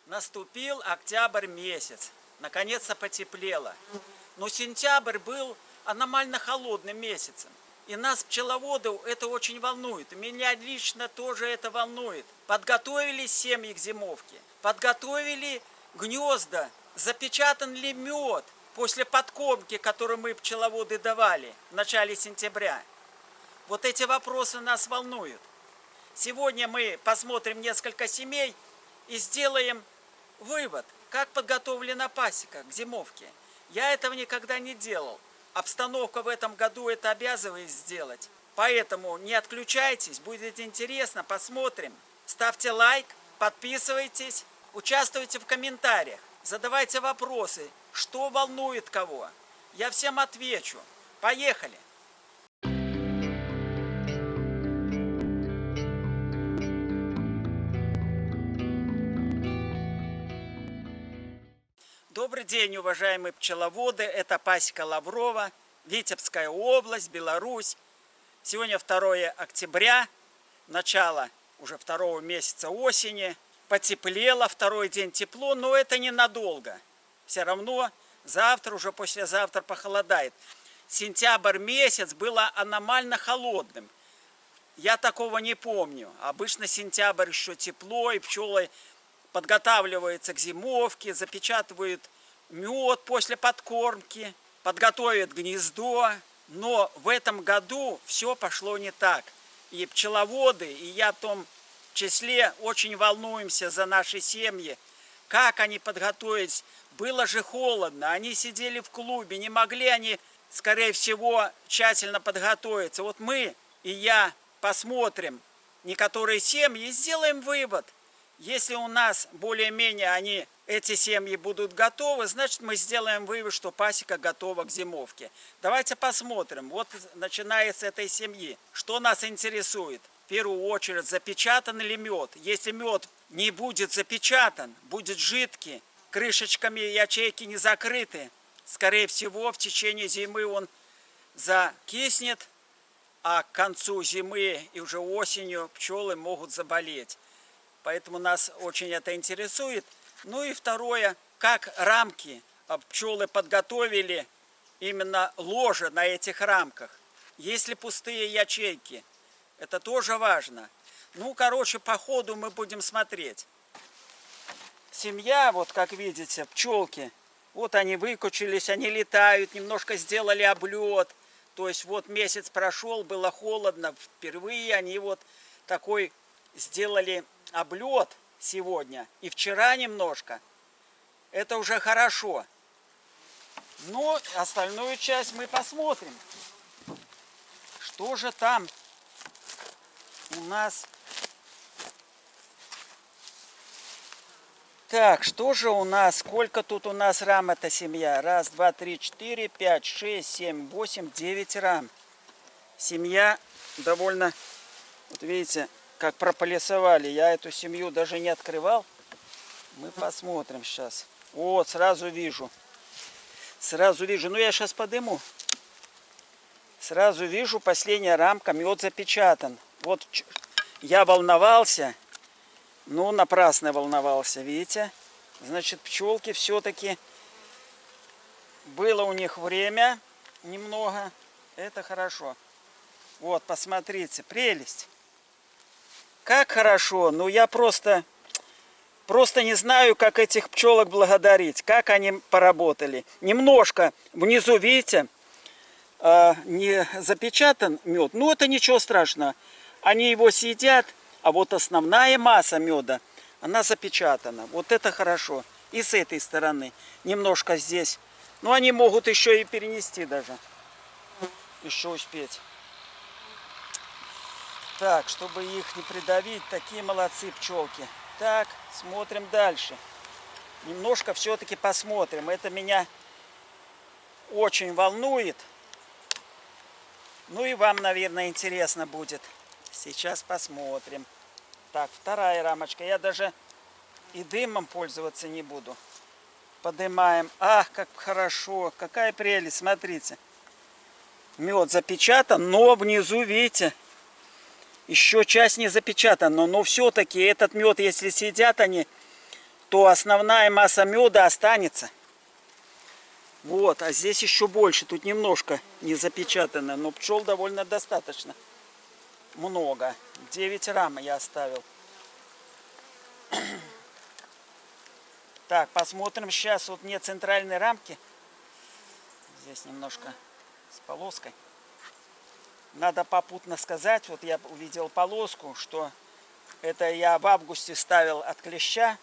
Наступил октябрь месяц. Наконец-то потеплело. Но сентябрь был аномально холодным месяцем. И нас, пчеловодов, это очень волнует. Меня лично тоже это волнует. Подготовили семьи к зимовке. Подготовили гнезда. Запечатан ли мед после подкормки, которую мы, пчеловоды, давали в начале сентября? Вот эти вопросы нас волнуют. Сегодня мы посмотрим несколько семей и сделаем вывод, как подготовлена пасека к зимовке. Я этого никогда не делал. Обстановка в этом году это обязывает сделать. Поэтому не отключайтесь, будет интересно, посмотрим. Ставьте лайк, подписывайтесь, участвуйте в комментариях, задавайте вопросы, что волнует кого. Я всем отвечу. Поехали! Добрый день, уважаемые пчеловоды. Это пасека Лаврова, Витебская область, Беларусь. Сегодня 2 октября, начало уже 2 месяца осени. Потеплело, 2-й день тепло, но это ненадолго. Все равно завтра, уже послезавтра похолодает. Сентябрь месяц был аномально холодным. Я такого не помню. Обычно сентябрь еще тепло, и пчелы подготавливаются к зимовке, запечатывают мед после подкормки, подготовят гнездо. Но в этом году все пошло не так. И пчеловоды, и я в том числе, очень волнуемся за наши семьи. Как они подготовились? Было же холодно, они сидели в клубе, не могли они, скорее всего, тщательно подготовиться. Вот мы и я посмотрим некоторые семьи и сделаем вывод. Если у нас более-менее эти семьи будут готовы, значит мы сделаем вывод, что пасека готова к зимовке. Давайте посмотрим. Вот начиная с этой семьи. Что нас интересует? В первую очередь, запечатан ли мед. Если мед не будет запечатан, будет жидкий, крышечками ячейки не закрыты, скорее всего в течение зимы он закиснет, а к концу зимы и уже осенью пчелы могут заболеть. Поэтому нас очень это интересует. Ну и второе, как рамки пчелы подготовили, именно ложе на этих рамках. Есть ли пустые ячейки? Это тоже важно. Ну, короче, по ходу мы будем смотреть. Семья, вот как видите, пчелки, вот они выкучились, они летают, немножко сделали облет. То есть вот месяц прошел, было холодно, впервые они вот такой сделали облет сегодня и вчера немножко. Это уже хорошо. Но остальную часть мы посмотрим. Что же там у нас? Так, что же у нас? Сколько тут у нас рам эта семья? 1, 2, 3, 4, 5, 6, 7, 8, 9 рам. Семья довольно, вот видите, как прополисовали. Я эту семью даже не открывал. Мы посмотрим сейчас. Вот, сразу вижу. Сразу вижу. Ну, я сейчас подыму. Сразу вижу, последняя рамка, мед запечатан. Вот я волновался. Ну, напрасно волновался, видите. Значит, пчелки все-таки было у них время немного. Это хорошо. Вот, посмотрите, прелесть. Как хорошо, ну я просто не знаю, как этих пчелок благодарить, как они поработали. Немножко внизу, видите, не запечатан мед, ну это ничего страшного. Они его съедят, а вот основная масса меда, она запечатана. Вот это хорошо. И с этой стороны немножко здесь. Но они могут еще и перенести даже. Еще успеть. Так, чтобы их не придавить, такие молодцы пчелки. Так, смотрим дальше. Немножко все-таки посмотрим. Это меня очень волнует. Ну и вам, наверное, интересно будет. Сейчас посмотрим. Так, вторая рамочка. Я даже и дымом пользоваться не буду. Поднимаем. Ах, как хорошо. Какая прелесть. Смотрите. Мед запечатан, но внизу, видите, еще часть не запечатана, но все-таки этот мед, если съедят они, то основная масса меда останется. Вот, а здесь еще больше. Тут немножко не запечатано, но пчел довольно достаточно. Много. 9 рам я оставил. Так, посмотрим сейчас. Вот нет центральной рамки. Здесь немножко с полоской. Надо попутно сказать, вот я увидел полоску, что это я в августе ставил от клеща.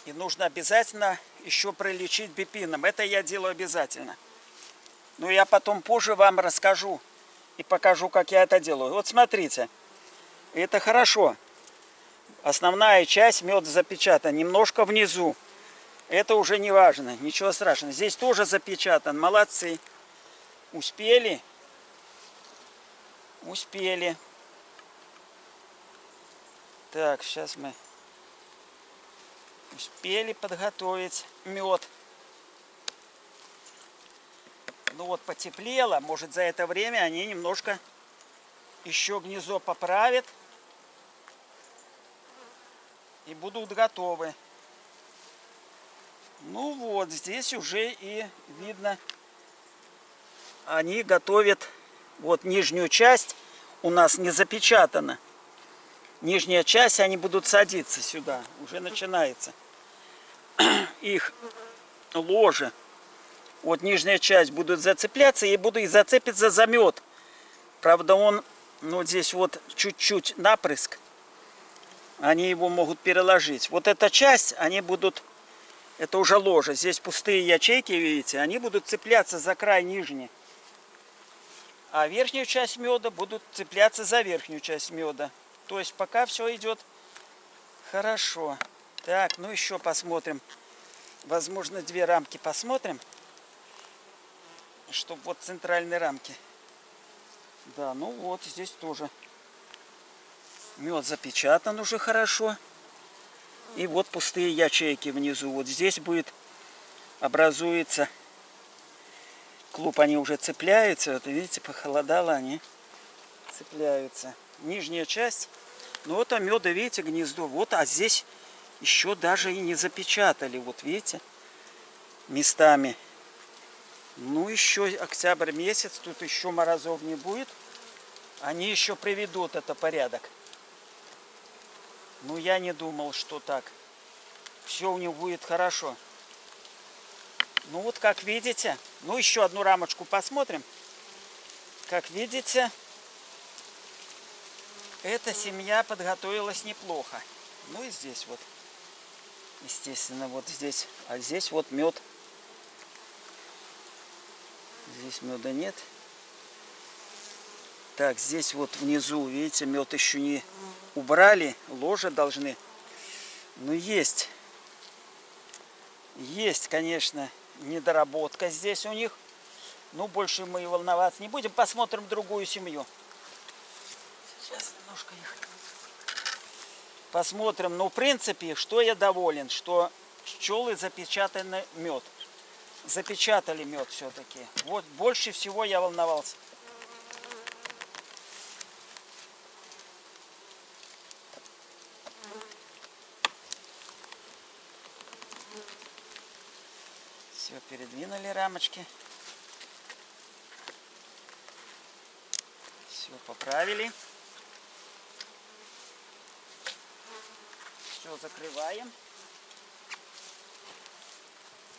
И нужно обязательно еще пролечить бипином. Это я делаю обязательно. Но я потом позже вам расскажу и покажу, как я это делаю. Вот смотрите, это хорошо. Основная часть меда запечатана, немножко внизу. Это уже не важно, ничего страшного. Здесь тоже запечатан, молодцы. Успели? Успели. Так, сейчас мы успели подготовить мед. Ну вот потеплело, может за это время они немножко еще гнездо поправят. И будут готовы. Ну вот, здесь уже и видно, они готовят. Вот нижнюю часть у нас не запечатана. Нижняя часть, они будут садиться сюда. Уже начинается их ложе. Вот нижняя часть будут зацепляться и буду и зацепиться за мед. Правда, он, ну здесь вот чуть-чуть напрыск. Они его могут переложить. Вот эта часть, они будут, это уже ложе. Здесь пустые ячейки, видите, они будут цепляться за край нижний. А верхнюю часть меда будут цепляться за верхнюю часть меда. То есть пока все идет хорошо. Так, ну еще посмотрим. Возможно, 2 рамки посмотрим. Чтобы вот центральные рамки. Да, ну вот здесь тоже. Мед запечатан уже хорошо. И вот пустые ячейки внизу. Вот здесь будет, образуется клуб. Они уже цепляются. Вот видите, похолодало, они цепляются. Нижняя часть. Ну вот, а меда, видите, гнездо. Вот, а здесь еще даже и не запечатали. Вот видите, местами. Ну еще октябрь месяц. Тут еще морозов не будет. Они еще приведут это порядок. Ну, я не думал, что так. Все у них будет хорошо. Ну, вот как видите. Ну, еще одну рамочку посмотрим. Как видите, эта семья подготовилась неплохо. Ну, и здесь вот. Естественно, вот здесь. А здесь вот мед. Здесь меда нет. Так, здесь вот внизу, видите, мед еще не убрали. Ложа должны. Ну, есть. Есть, конечно, недоработка здесь у них. Ну, больше мы и волноваться не будем. Посмотрим другую семью. Сейчас немножко их посмотрим. Ну, в принципе, что я доволен, что пчелы запечатаны мед. Запечатали мед все-таки. Вот больше всего я волновался. Все, передвинули рамочки. Все, поправили. Все, закрываем.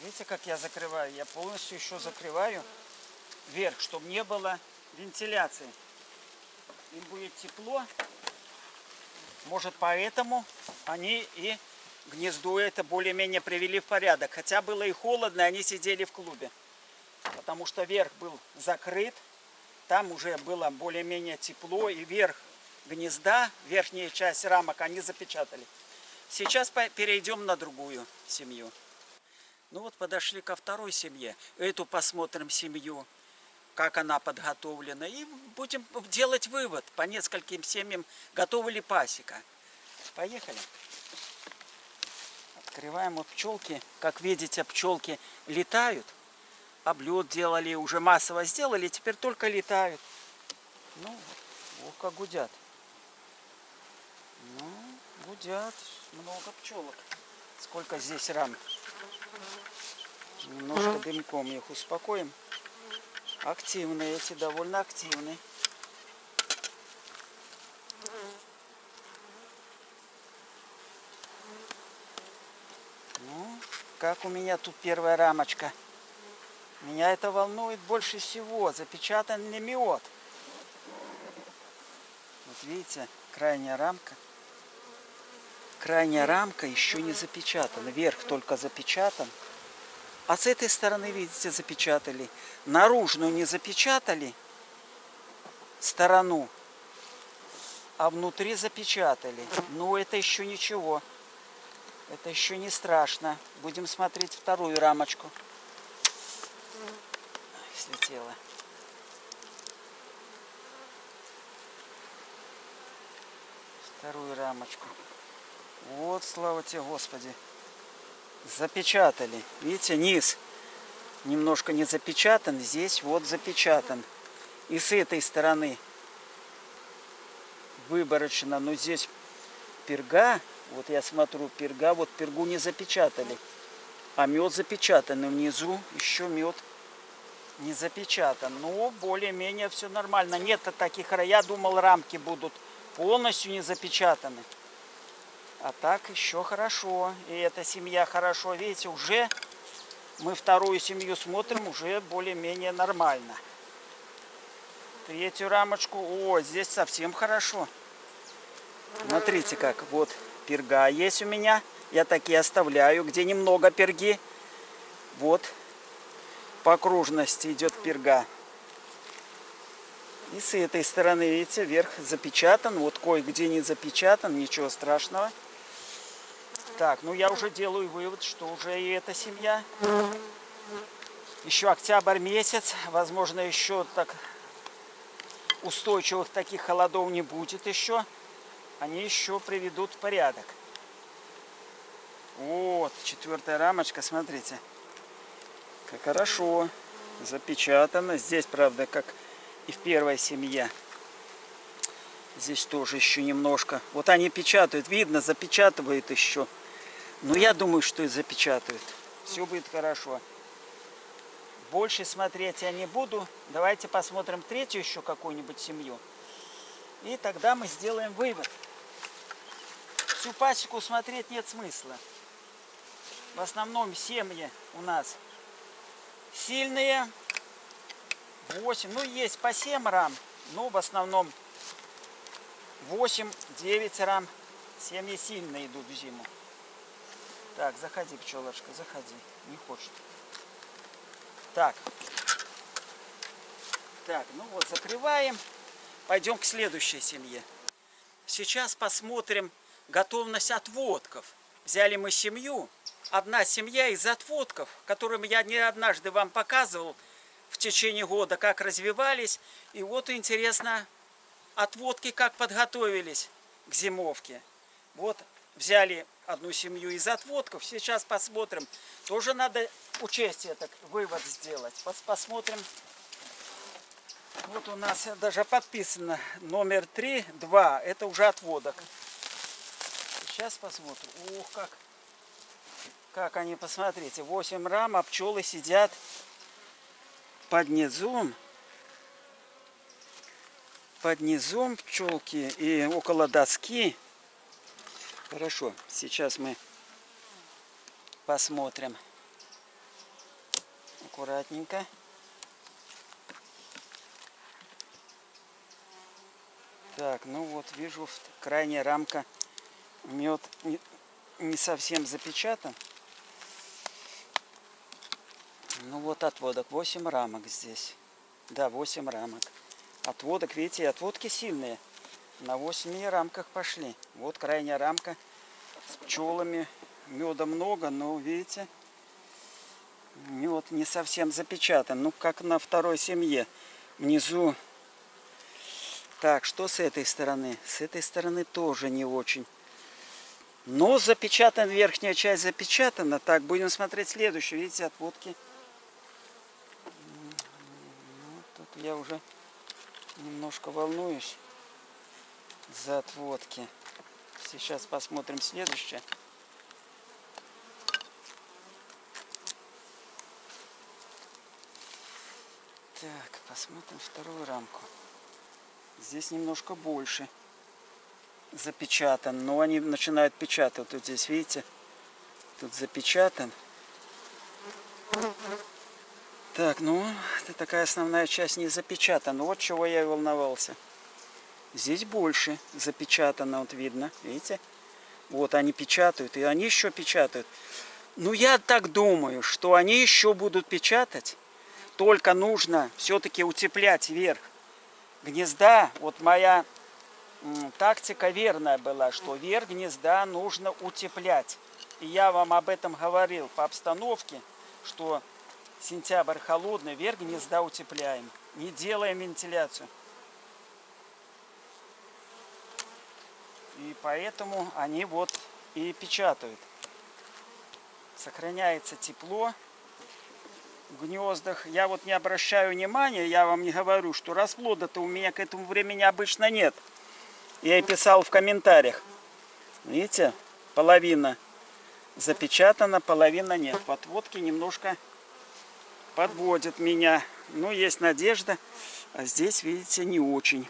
Видите, как я закрываю? Я полностью еще закрываю вверх, чтобы не было вентиляции. Им будет тепло. Может, поэтому они и гнездо это более-менее привели в порядок. Хотя было и холодно, они сидели в клубе. Потому что верх был закрыт. Там уже было более-менее тепло. И верх гнезда, верхняя часть рамок они запечатали. Сейчас перейдем на другую семью. Ну вот подошли ко второй семье. Эту посмотрим семью, как она подготовлена. И будем делать вывод по нескольким семьям, готова ли пасека. Поехали. Открываем вот пчелки. Как видите, пчелки летают. Облет делали, уже массово сделали, теперь только летают. Ну, ох, как гудят. Ну, гудят. много пчелок. Сколько здесь рам. Немножко дымком их успокоим. Активные эти, довольно активные. Ну, как у меня тут первая рамочка. Меня это волнует больше всего. Запечатан ли мед? Вот видите, крайняя рамка. Крайняя рамка еще не запечатана. Верх только запечатан. А с этой стороны, видите, запечатали. Наружную не запечатали сторону, а внутри запечатали. Но это еще ничего. Это еще не страшно. Будем смотреть вторую рамочку. Слетела. Вторую рамочку. Вот, слава тебе, Господи. Запечатали. Видите, низ немножко не запечатан. Здесь вот запечатан. И с этой стороны выборочно. Но здесь перга. Вот я смотрю, перга. Вот пергу не запечатали. А мед запечатан. И внизу еще мед не запечатан. Ну, более-менее все нормально. Нет таких. Я думал, рамки будут полностью не запечатаны. А так еще хорошо. И эта семья хорошо. Видите, уже мы вторую семью смотрим, уже более-менее нормально. Третью рамочку. О, здесь совсем хорошо. Смотрите как. Вот перга есть у меня. Я такие оставляю, где немного перги. Вот. По окружности идет перга. И с этой стороны, видите, верх запечатан. Вот кое-где не запечатан. Ничего страшного. Так, ну я уже делаю вывод, что уже и эта семья. Еще октябрь месяц. Возможно, еще так устойчивых таких холодов не будет еще. Они еще приведут в порядок. Вот, четвертая рамочка, смотрите. Как хорошо. Запечатано. Здесь, правда, как и в первой семье. Здесь тоже еще немножко. Вот они печатают. Видно, запечатывают еще. Но я думаю, что и запечатают. Все будет хорошо. Больше смотреть я не буду. Давайте посмотрим третью еще какую-нибудь семью. И тогда мы сделаем вывод. Всю пасеку смотреть нет смысла. В основном семьи у нас сильные. 8. Ну, есть по 7 рам. Но в основном 8-9 рам. Семьи сильные идут в зиму. Так, заходи, пчелочка, заходи. Не хочет. Так. Так, ну вот, закрываем. Пойдем к следующей семье. Сейчас посмотрим готовность отводков. Взяли мы семью. Одна семья из отводков, которым я не однажды вам показывал в течение года, как развивались. И вот интересно, отводки как подготовились к зимовке. Вот взяли одну семью из отводков. Сейчас посмотрим. Тоже надо учесть этот вывод сделать. Посмотрим. Вот у нас даже подписано номер 3, 2. Это уже отводок. Сейчас посмотрим. Ух, как они, посмотрите. 8 рам, а пчелы сидят под низом. Под низом пчелки и около доски. Хорошо, сейчас мы посмотрим. Аккуратненько. Так, ну вот вижу, крайняя рамка. Мед не совсем запечатан. Ну вот отводок. 8 рамок здесь. Да, 8 рамок. Отводок, видите, отводки сильные. На 8 рамках пошли. Вот крайняя рамка с пчелами. Меда много, но видите, мед не совсем запечатан. Ну, как на второй семье. Внизу. Так, что с этой стороны? С этой стороны тоже не очень. Но запечатана, верхняя часть запечатана. Так, будем смотреть следующую. Видите, отводки. Ну, тут я уже немножко волнуюсь за отводки. Сейчас посмотрим следующее. Так, посмотрим вторую рамку. Здесь немножко больше запечатан, но они начинают печатать. Вот здесь, видите, тут запечатан. Так, ну, это такая основная часть не запечатана. Вот чего я и волновался. Здесь больше запечатано, вот видно, видите? Вот они печатают, и они еще печатают. Ну, я так думаю, что они еще будут печатать. Только нужно все-таки утеплять верх гнезда. Вот моя тактика верная была, что верх гнезда нужно утеплять. И я вам об этом говорил по обстановке, что сентябрь холодный, верх гнезда утепляем. Не делаем вентиляцию. И поэтому они вот и печатают. Сохраняется тепло в гнездах. Я вот не обращаю внимания, я вам не говорю, что расплода-то у меня к этому времени обычно нет. Я и писал в комментариях. Видите, половина запечатана, половина нет. Подводки немножко подводят меня. Но есть надежда, а здесь, видите, не очень.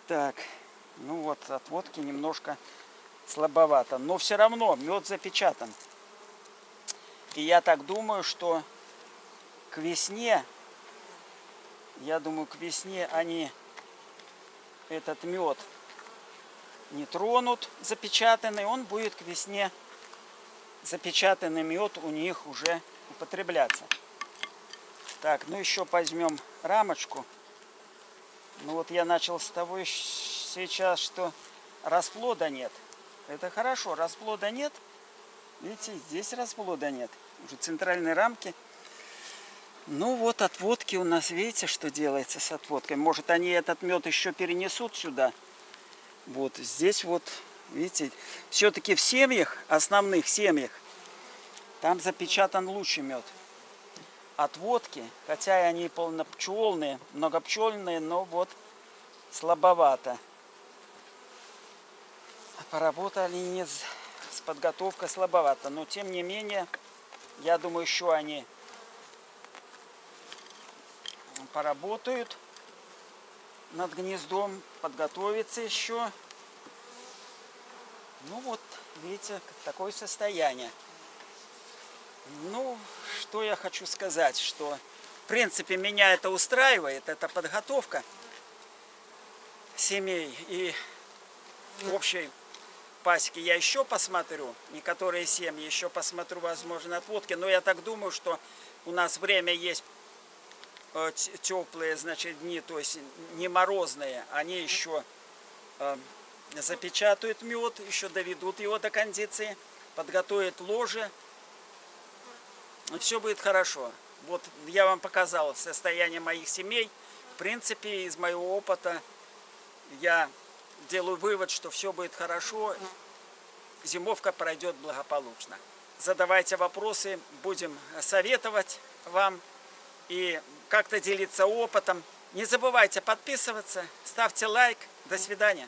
Так, ну вот отводки немножко слабовато. Но все равно мед запечатан. И я так думаю, что к весне, они этот мед не тронут запечатанный. Он будет к весне, запечатанный мед у них уже употребляться. Так, ну еще возьмем рамочку. Ну вот я начал с того сейчас, что расплода нет. Это хорошо, расплода нет. Видите, здесь расплода нет. Уже центральной рамки. Ну вот отводки у нас, видите, что делается с отводкой. Может, они этот мед еще перенесут сюда. Вот здесь вот, видите, все-таки в семьях, основных семьях, там запечатан лучший мед. Отводки, хотя и они полнопчелные, многопчельные, но вот слабовато. Поработали не с подготовкой, слабовато. Но тем не менее, я думаю, еще они поработают над гнездом, подготовиться еще. Ну вот, видите, такое состояние. Ну, что я хочу сказать, что в принципе меня это устраивает, это подготовка семей и общей пасеки. Я еще посмотрю, некоторые семьи еще посмотрю, возможно, отводки, но я так думаю, что у нас время есть теплые, значит, дни, то есть не морозные, они еще запечатают мед, еще доведут его до кондиции, подготовят ложе. И все будет хорошо. Вот я вам показал состояние моих семей. В принципе, из моего опыта я делаю вывод, что все будет хорошо. Зимовка пройдет благополучно. Задавайте вопросы, будем советовать вам и как-то делиться опытом. Не забывайте подписываться, ставьте лайк. До свидания.